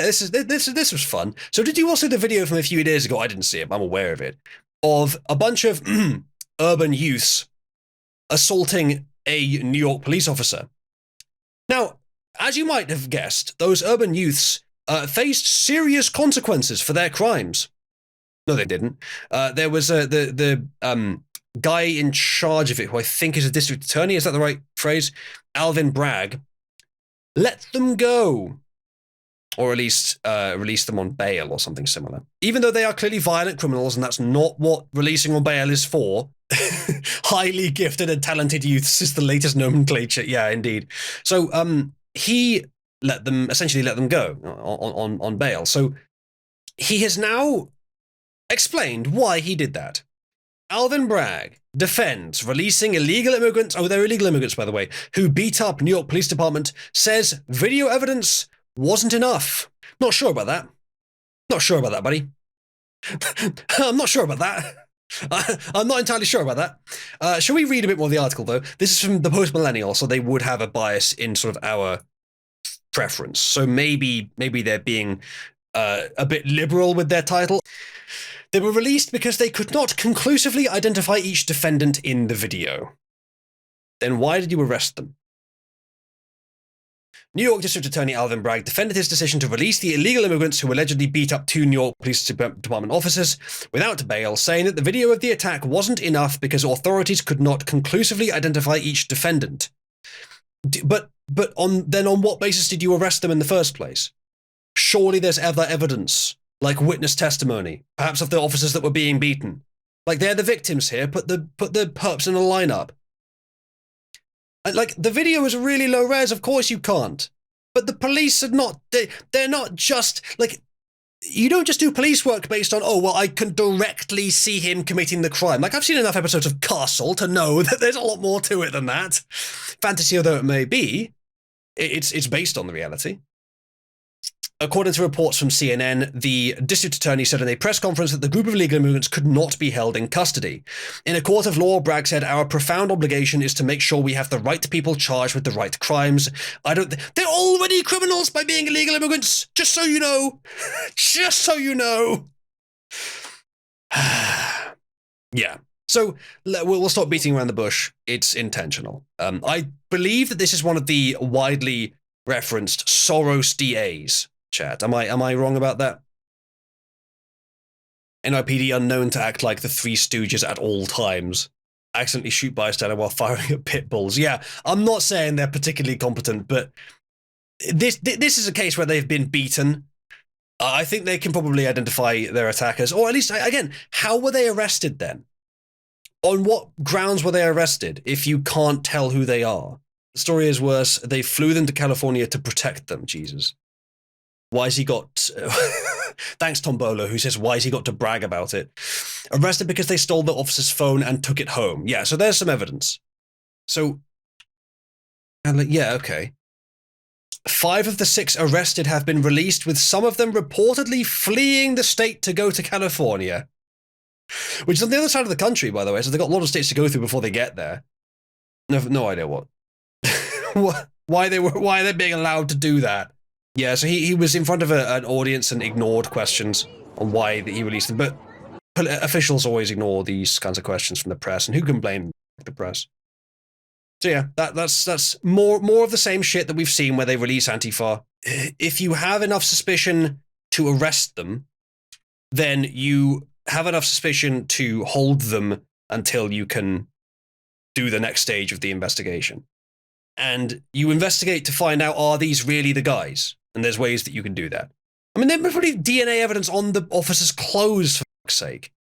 this was fun. So did you also see the video from a few days ago? I didn't see it, but I'm aware of it. Of a bunch of urban youths assaulting a New York police officer. Now, as you might have guessed, those urban youths faced serious consequences for their crimes. No, they didn't. There was the guy in charge of it, who I think is a district attorney. Is that the right phrase? Alvin Bragg. Let them go. Or at least release them on bail or something similar. Even though they are clearly violent criminals, and that's not what releasing on bail is for. Highly gifted and talented youths is the latest nomenclature. Yeah, indeed. So he essentially let them go on bail. So he has now explained why he did that. Alvin Bragg defends releasing illegal immigrants, they're illegal immigrants, by the way, who beat up New York Police Department, says video evidence wasn't enough. Not sure about that. Not sure about that, buddy. I'm not sure about that. I'm not entirely sure about that. Shall we read a bit more of the article, though? This is from the Post-Millennial, so they would have a bias in sort of our preference. So maybe they're being a bit liberal with their title. They were released because they could not conclusively identify each defendant in the video. Then why did you arrest them? New York District Attorney Alvin Bragg defended his decision to release the illegal immigrants who allegedly beat up 2 New York Police Department officers without bail, saying that the video of the attack wasn't enough because authorities could not conclusively identify each defendant. But on what basis did you arrest them in the first place? Surely there's other evidence, like witness testimony, perhaps of the officers that were being beaten. Like, they're the victims here. Put the perps in a lineup. Like, the video is really low res, of course you can't. But the police are not, they're not just, like, you don't just do police work based on, oh, well, I can directly see him committing the crime. Like, I've seen enough episodes of Castle to know that there's a lot more to it than that. Fantasy although it may be, it's based on the reality. According to reports from CNN, the district attorney said in a press conference that the group of illegal immigrants could not be held in custody. In a court of law, Bragg said, our profound obligation is to make sure we have the right people charged with the right crimes. They're already criminals by being illegal immigrants, just so you know. Just so you know. Yeah. So we'll stop beating around the bush. It's intentional. I believe that this is one of the widely referenced Soros DAs. Chat. Am I wrong about that? NYPD unknown to act like the Three Stooges at all times. Accidentally shoot bystander while firing at pit bulls. Yeah, I'm not saying they're particularly competent, but this is a case where they've been beaten. I think they can probably identify their attackers, or at least, again, how were they arrested then? On what grounds were they arrested if you can't tell who they are? The story is worse. They flew them to California to protect them. Jesus. Why has he got... Thanks, Tom Bolo, who says, why has he got to brag about it? Arrested because they stole the officer's phone and took it home. Yeah, so there's some evidence. So... yeah, okay. 5 of the 6 arrested have been released, with some of them reportedly fleeing the state to go to California. Which is on the other side of the country, by the way, so they've got a lot of states to go through before they get there. No idea what. Why they're being allowed to do that. Yeah, so he was in front of an audience and ignored questions on why he released them. But officials always ignore these kinds of questions from the press, and who can blame the press? So yeah, that's more of the same shit that we've seen where they release Antifa. If you have enough suspicion to arrest them, then you have enough suspicion to hold them until you can do the next stage of the investigation. And you investigate to find out, are these really the guys? And there's ways that you can do that. I mean, there's probably DNA evidence on the officer's clothes, for fuck's sake.